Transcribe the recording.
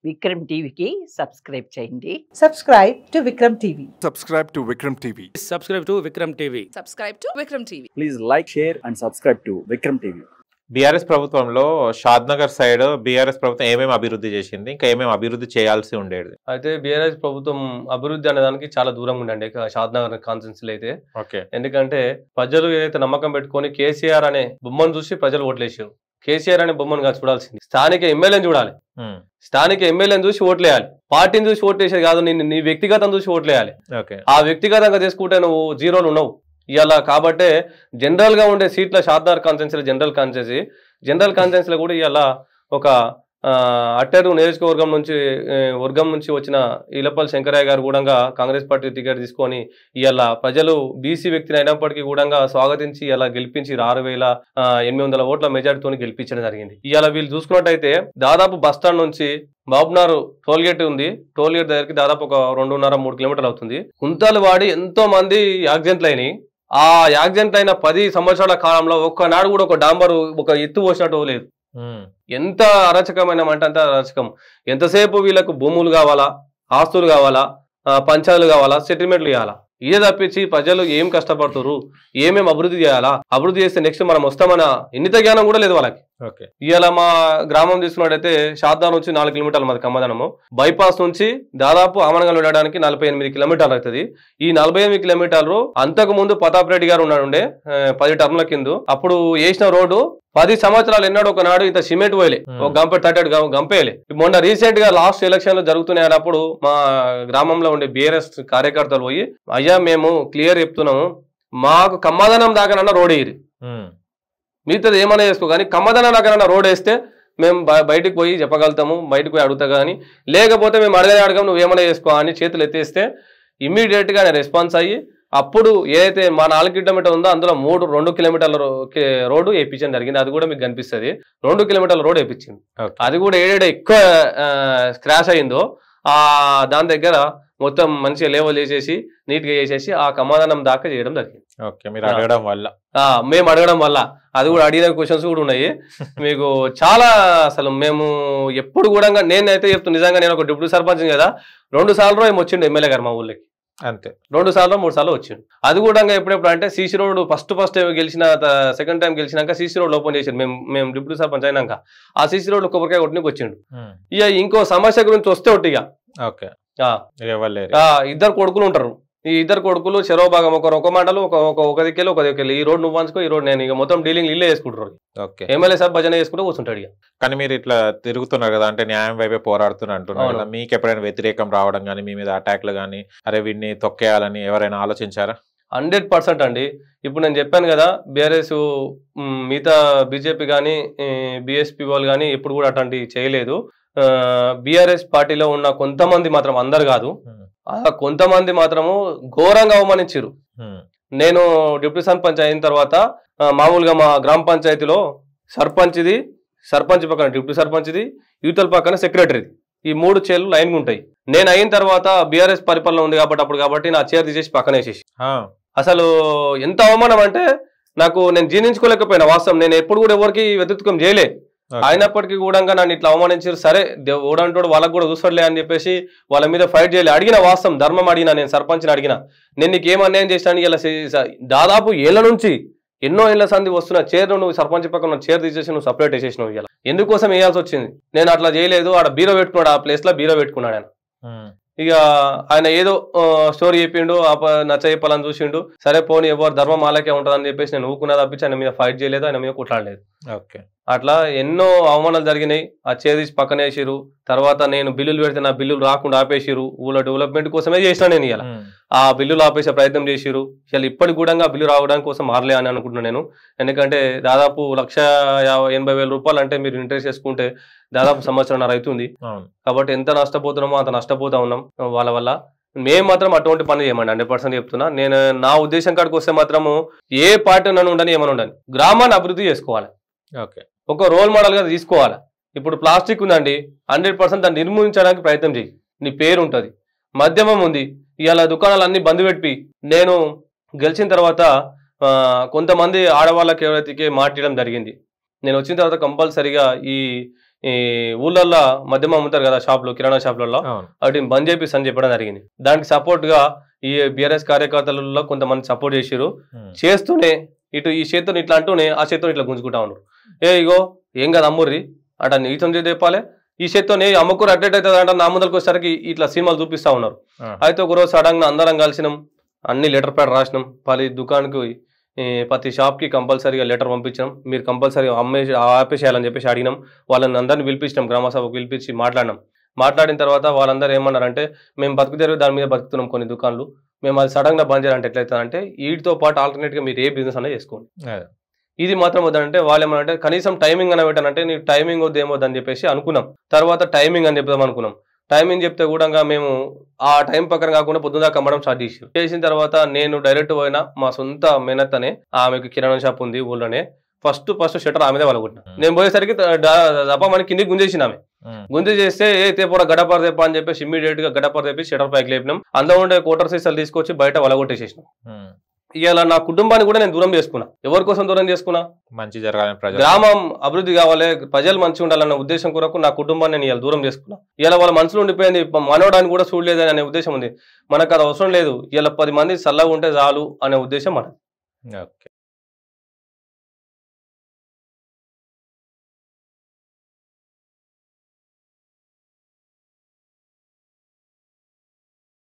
విక్రమ్ టీవీకి సబ్స్క్రైబ్ చేయండి. Subscribe to Vikram TV. Subscribe to Vikram TV. Subscribe to Vikram TV. Subscribe to Vikram TV. Please like, share and subscribe to Vikram TV. BRS ప్రభుత్వంలో Shadnagar side BRS ప్రభుత్వం ఏమేమి అభివృద్ధి చేసింది, ఇంకా ఏమేమి అభివృద్ధి చేయాల్సి ఉండేది? అయితే బీఆర్ఎస్ ప్రభుత్వం అభివృద్ధి అనే దానికి చాలా దూరంగా ఉండండి షాద్నగర్ కాన్స్టిట్యున్సీలో అయితే. ఓకే. ఎందుకంటే ప్రజలు ఏదైతే నమ్మకం పెట్టుకొని కేసీఆర్ అనే బొమ్మను చూసి ప్రజలు ఓట్లేసారు. కేసీఆర్ అనే బొమ్మను కాదు చూడాల్సింది, స్థానిక ఎమ్మెల్యేని చూడాలి. స్థానిక ఎమ్మెల్యేని చూసి ఓట్లేయాలి. పార్టీని చూసి ఓట్లేసేది కాదు, నీ వ్యక్తిగతం చూసి ఓట్లేయాలి. ఆ వ్యక్తిగతంగా చేసుకుంటే నువ్వు జీరోలు ఉన్నావు ఇలా. కాబట్టే జనరల్ గా ఉండే సీట్ల షాద్నగర్ కాన్స్టిట్యున్సీలో జనరల్ కాన్స్టిట్యున్సీలో కూడా ఇవాళ ఒక అట్టేరు నియోజకవర్గం నుంచి వచ్చిన ఈలపల్లి శంకరయ్య గారు కూడా కాంగ్రెస్ పార్టీ టికెట్ తీసుకొని ఇవాళ ప్రజలు బీసీ వ్యక్తిని అయినప్పటికీ కూడా స్వాగతించి ఇలా గెలిపించి 6,800 ఓట్ల మెజార్టీతో గెలిపించడం జరిగింది. ఇవాళ వీళ్ళు చూసుకున్నట్టయితే దాదాపు బస్టాండ్ నుంచి బాబునారు టోల్గేట్ ఉంది. టోల్గేట్ దగ్గరికి దాదాపు ఒక 2.5-3 కిలోమీటర్లు అవుతుంది. కుంటాలు వాడి ఎంతో మంది యాక్సిడెంట్లు అయినాయి. ఆ యాక్సిడెంట్ అయిన 10 సంవత్సరాల కాలంలో ఒక్కనాడు కూడా ఒక డాంబరు ఒక ఎత్తు పోసినట్టు లేదు. ఎంత అరాచకమైన అంటే అంత అరాచకం. ఎంతసేపు వీళ్ళకు భూములు కావాలా, ఆస్తులు కావాలా, పంచాలు కావాలా, సెటిల్మెంట్లు కావాలా, ఇదే తప్పించి ప్రజలు ఏం కష్టపడుతున్నారు, ఏమేమి అభివృద్ధి చేయాలా, అభివృద్ధి చేస్తే నెక్స్ట్ మనం వస్తామన్న ఇంత జ్ఞానం కూడా లేదు వాళ్ళకి. ఇవాళ మా గ్రామం తీసుకున్నట్టయితే షాద్నగర్ నుంచి 4 కిలోమీటర్లు మాది కమ్మదనము. బైపాస్ నుంచి దాదాపు ఆమనగల్ వెళ్ళడానికి 48 కిలోమీటర్లు అవుతుంది. ఈ 48 కిలోమీటర్లు అంతకు ముందు ప్రతాప్ రెడ్డి గారు ఉన్నాడుండే 10 టర్మ్ల కింద. అప్పుడు వేసిన రోడ్డు 10 సంవత్సరాలు ఎన్నాడు ఒకనాడు ఇంత సిమెంట్ పోయలే, ఒక గంప 38 గంపేయలే. మొన్న రీసెంట్ గా లాస్ట్ ఎలక్షన్లు జరుగుతున్నాయి అన్నప్పుడు మా గ్రామంలో ఉండే బీఆర్ఎస్ కార్యకర్తలు పోయి, అయ్యా మేము క్లియర్ చెప్తున్నాము, మాకు కమ్మదనం దాకానన్నా రోడ్ వేయరు, మిగతాది ఏమైనా చేసుకో కానీ కమ్మదనం దాకానన్నా రోడ్ వేస్తే మేము బయటకు పోయి చెప్పగలుగుతాము, బయటకు పోయి అడుగుతా కానీ, లేకపోతే మేము అడగం నువ్వు ఏమైనా చేసుకో అని చేతులు ఎత్తేస్తే ఇమ్మీడియట్ గా రెస్పాన్స్ అయ్యి అప్పుడు ఏదైతే మా 4 కిలోమీటర్లు ఉందో అందులో 2 కిలోమీటర్ల రోడ్డు వేయించడం జరిగింది. అది కూడా మీకు కనిపిస్తుంది. 2 కిలోమీటర్ల రోడ్ వేయించింది. అది కూడా ఏడేడ ఎక్కువ క్రాష్ అయిందో దాని దగ్గర మొత్తం మంచిగా లేవల్ చేసేసి నీట్ గా చేసేసి ఆ కమాదానం దాకా చేయడం జరిగింది. మేము అడగడం వల్ల అది కూడా అడిగిన క్వశ్చన్స్ కూడా ఉన్నాయి మీకు చాలా. అసలు మేము ఎప్పుడు కూడా నేనైతే చెప్తాను, నిజంగా నేను ఒక డిప్యూటీ సర్పంచ్ కదా, 2 సార్లు ఏమో వచ్చిండు ఎమ్మెల్యే గారు మా ఊళ్ళకి, అంతే 2 సార్లు 3 సార్లు వచ్చిండు. అది కూడా ఎప్పుడెప్పుడు అంటే సీసీ రోడ్ ఫస్ట్ గెలిచిన సెకండ్ టైం గెలిచినాక సీసీ రోడ్ ఓపెన్ చేసారు. మేము డిప్యూటీ సర్పంచ్ అయినాక ఆ సీసీ రోడ్ కొబ్బరికాయ కొట్టునికి వచ్చిండు. ఇక ఇంకో సమస్య గురించి వస్తే ఒట్టిగా ఇద్దరు కొడుకులు ఉంటారు. ఈ ఇద్దరు కొడుకులు చెరో భాగం ఒక మండలు ఒక దిక్కెళ్ళి ఈ రోడ్ నువ్వు పంచుకో, ఈ రోడ్ నేను, ఇక మొత్తం డీలింగ్ ఇల్లే చేసుకుంటారు. ఎమ్మెల్యే సార్ భజన చేసుకుంటూ కూర్చుంటాడు. ఇక కానీ మీరు ఇట్లా తిరుగుతున్నారు కదా, అంటే న్యాయం వైపే పోరాడుతున్నారు అంటున్నారు కదా, మీకు ఎప్పుడైనా వ్యతిరేకం రావడం కానీ, మీ మీద అటాక్లు కానీ, అరే వీడిని తొక్కేయాలని ఎవరైనా ఆలోచించారా? 100% అండి. ఇప్పుడు నేను చెప్పాను కదా, బీఆర్ఎస్ మిగతా బీజేపీ కానీ బీఎస్పీ వాళ్ళు కానీ ఎప్పుడు కూడా అట్లాంటివి చేయలేదు. బీఆర్ఎస్ పార్టీలో ఉన్న కొంతమంది మాత్రం, అందరు కాదు, కొంతమంది మాత్రము ఘోరంగా అవమానించారు. నేను డిప్యూటీ సర్పంచ్ అయిన తర్వాత మామూలుగా మా గ్రామ పంచాయతీలో సర్పంచ్ పక్కన డిప్యూటీ సర్పంచ్ది, యూతల పక్కన సెక్రటరీది, ఈ 3 చైర్లు లైన్గా ఉంటాయి. నేను అయిన తర్వాత బీఆర్ఎస్ పరిపాలన ఉంది కాబట్టి నా చైర్ తీసేసి పక్కన వేసేసి, అసలు ఎంత అవమానం అంటే నేను జీర్ణించుకోలేకపోయినా. వాస్తవం నేను ఎప్పుడు కూడా ఎవరికి వ్యతిరేకం చేయలే, అయినప్పటికీ కూడా నన్ను ఇట్లా అవమానించారు. సరే ఓడంటోడు వాళ్ళకు కూడా చూస్తాడులే అని చెప్పేసి వాళ్ళ మీద ఫైట్ చేయలే. అడిగిన వాస్తవం ధర్మం అడిగినా, నేను సర్పంచ్ని అడిగినా, నేను నీకు ఏం అన్యాయం చేసినా, ఇలా దాదాపు ఏళ్ల నుంచి ఎన్నో ఏళ్ల సంది వస్తున్న చైర్ నువ్వు సర్పంచ్ పక్కన చైర్ తీసేసి నువ్వు సపరేట్ చేసేసినావు, ఇలా ఎందుకోసం వేయాల్సి వచ్చింది? నేను అట్లా చేయలేదు. ఆడ బీరో పెట్టుకున్నాడు, ఆ ప్లేస్ లో బీరో పెట్టుకున్నాడు ఆయన. ఇక ఆయన ఏదో స్టోరీ చెప్పిండు, నచ్చ చెప్పాలని చూసిండు. సరే పోనీ ఎవరు ధర్మం అలాగే ఉంటుందని చెప్పేసి నేను ఊకున్నా తప్పించి ఆయన మీద ఫైట్ చేయలేదు, ఆయన మీద కొట్లాడలేదు. అట్లా ఎన్నో అవమానాలు జరిగినాయి. ఆ చేసి పక్కన వేసిరు. తర్వాత నేను బిల్లులు పెడితే నా బిల్లులు రాకుండా ఆపేసిరు. ఊళ్ళో డెవలప్మెంట్ కోసమే చేసినా నేను. ఇలా ఆ బిల్లులు ఆపేసే ప్రయత్నం చేసిరు. ఇలా ఇప్పటికి కూడా బిల్లు రావడానికి కోసం మారలే అని అనుకుంటున్నాను నేను. ఎందుకంటే దాదాపు 1,80,000 రూపాయలు అంటే మీరు ఇంట్రెస్ట్ చేసుకుంటే దాదాపు సంవత్సరం అవుతుంది. కాబట్టి ఎంత నష్టపోతున్నామో అంత నష్టపోతా ఉన్నాం వాళ్ళ వల్ల. మేము మాత్రం అటువంటి పని చేయమండి, 100% చెప్తున్నా. నేను నా ఉద్దేశం కాడికి వస్తే మాత్రము ఏ పార్టీ నన్ను ఉండని ఏమని ఉండని, గ్రామాన్ని అభివృద్ధి చేసుకోవాలి, ఒక రోల్ మోడల్ గా తీసుకోవాలి. ఇప్పుడు ప్లాస్టిక్ ఉందండి, 100% దాన్ని నిర్మూలించడానికి ప్రయత్నం చేయి, నీ పేరు ఉంటుంది. మద్యమం ఉంది, ఇవాళ దుకాణాలన్నీ బంద్ పెట్టి, నేను గెలిచిన తర్వాత కొంతమంది ఆడవాళ్ళకి ఎవరైతే మాట్లాడడం జరిగింది. నేను వచ్చిన తర్వాత కంపల్సరిగా ఈ ఈ ఊళ్ళల్లో మద్యం అమ్ముతారు కదా షాప్లో, కిరాణా షాప్లలో, అవును. వాటిని బంద్ చేపిస్తా అని చెప్పడం జరిగింది. దానికి సపోర్ట్ గా ఈ బీఆర్ఎస్ కార్యకర్తలలో కొంతమంది సపోర్ట్ చేసిరు. చేస్తూనే ఇటు ఈ చేతితో ఇట్లా అంటూనే ఆ చేతితో ఇట్లా గుంజుకుంటా ఉన్నారు. ఇగో ఏం కాదు అమ్ముర్రి అట నీతం చెప్పాలి, ఈ చేత్తోనే అమ్మకూర అటెట్ అవుతుంది అంటే నా ముందరికి వచ్చేసరికి ఇట్లా సినిమాలు చూపిస్తా ఉన్నారు. అయితే ఒకరోజు సడన్ గా అందరం కలిసినాం, అన్ని లెటర్ ప్యాడ్ రాసినాం, పది దుకాణానికి ప్రతి షాప్కి కంపల్సరీగా లెటర్ పంపించాం, మీరు కంపల్సరీ ఆపేసేయాలని చెప్పేసి అడిగినాం. వాళ్ళని అందరినీ పిలిపించినాం, గ్రామసభకు పిలిపించి మాట్లాడిన తర్వాత వాళ్ళందరూ ఏమన్నారంటే మేము బతుకు తెరువు దాని మీద బతుకుతున్నాం కొన్ని దుకాణాలు, మేము అది సడన్ గా బంద్ చేయాలంటే ఎట్లయితుందంటే వీటితో పాటు ఆల్టర్నేట్ గా మీరు ఏ బిజినెస్ అనేది చేసుకోండి, ఇది మాత్రం వద్దంటే వాళ్ళు ఏమన్నా కనీసం టైమింగ్ అని పెట్టానంటే నీకు టైమింగ్ వద్దేమొద్దని చెప్పేసి అనుకున్నాం. తర్వాత టైమింగ్ అని చెప్దాం అనుకున్నాం. టైమింగ్ చెప్తే కూడా మేము ఆ టైం పక్కన కాకుండా పొద్దుదాకా అమ్మడం స్టార్ట్ చేసిన తర్వాత నేను డైరెక్ట్ పోయినా మా సొంత మేనత్తనే, ఆమెకు కిరాణా షాప్ ఉంది ఊళ్ళోనే, ఫస్ట్ షటర్ ఆమెదే వాళ్ళకొట్టిన. నేను పోయేసరికి దప్పమని కిందికి గుంజేసిన ఆమె. గుంజేస్తే ఏ తేపోరా గడపర తెప్ప అని చెప్పేసి ఇమ్మీడియట్ గా గడపర తెప్పి షటర్ పైకి లేపినాం. అందులో ఉండే కోటర్ సీసాలు తీసుకొచ్చి బయట వలగొట్టేసేసినాం. ఇలా నా కుటుంబాన్ని కూడా నేను దూరం చేసుకున్నా. ఎవరి కోసం దూరం చేసుకున్నా? మంచి జరగాలని, గ్రామం అభివృద్ధి కావాలి, ప్రజలు మంచిగా ఉండాలన్న ఉద్దేశం కొరకు నా కుటుంబాన్ని నేను ఇలా దూరం చేసుకున్నా. ఇలా వాళ్ళ మనసులో ఉండిపోయింది, మనవడానికి కూడా చూడలేదు అనే ఉద్దేశం ఉంది. మనకు అది అవసరం లేదు, ఇలా 10 మంది చల్లగా ఉంటే చాలు అనే ఉద్దేశం మనది.